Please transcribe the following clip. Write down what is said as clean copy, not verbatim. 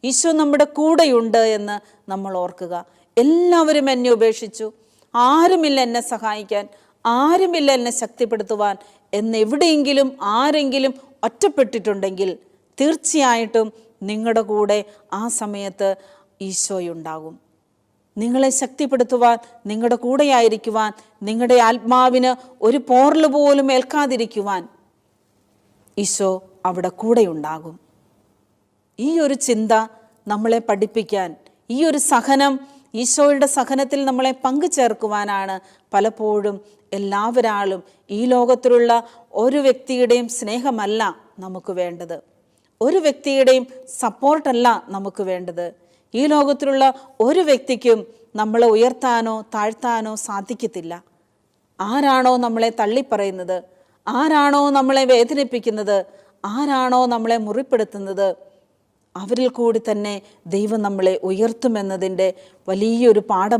ഈശോ നമ്മുടെ കൂടെയുണ്ട് എന്ന് നമ്മൾ ഓർക്കുക. എല്ലാവരും എന്നെ ഉപേക്ഷിച്ചു, ആരുമില്ല എന്നെ സഹായിക്കാൻ, ആരുമില്ല എന്നെ ശക്തിപ്പെടുത്തുവാൻ എന്നെവിടെയെങ്കിലും ആരെങ്കിലും ഒറ്റപ്പെട്ടിട്ടുണ്ടെങ്കിൽ തീർച്ചയായിട്ടും നിങ്ങളുടെ കൂടെ ആ സമയത്ത് ഈശോയുണ്ടാകും. നിങ്ങളെ ശക്തിപ്പെടുത്തുവാൻ, നിങ്ങളുടെ കൂടെയായിരിക്കുവാൻ, നിങ്ങളുടെ ആത്മാവിന് ഒരു പോറൽ പോലും ഏൽക്കാതിരിക്കുവാൻ ഈശോ അവിടെ കൂടെയുണ്ടാകും. ഈ ഒരു ചിന്ത നമ്മളെ പഠിപ്പിക്കാൻ, ഈ ഒരു സഹനം, ഈശോയുടെ സഹനത്തിൽ നമ്മളെ പങ്കുചേർക്കുവാനാണ് പലപ്പോഴും എല്ലാവരാളും ഈ ലോകത്തിലുള്ള ഒരു വ്യക്തിയുടെയും സ്നേഹമല്ല നമുക്ക് വേണ്ടത്, ഒരു വ്യക്തിയുടെയും സപ്പോർട്ടല്ല നമുക്ക് വേണ്ടത്. ഈ ലോകത്തിലുള്ള ഒരു വ്യക്തിക്കും നമ്മളെ ഉയർത്താനോ താഴ്ത്താനോ സാധിക്കത്തില്ല. ആരാണോ നമ്മളെ തള്ളിപ്പറയുന്നത്, ആരാണോ നമ്മളെ വേദനിപ്പിക്കുന്നത്, ആരാണോ നമ്മളെ മുറിപ്പെടുത്തുന്നത്, അവരിൽ കൂടി തന്നെ ദൈവം നമ്മളെ ഉയർത്തുമെന്നതിൻ്റെ വലിയൊരു പാഠം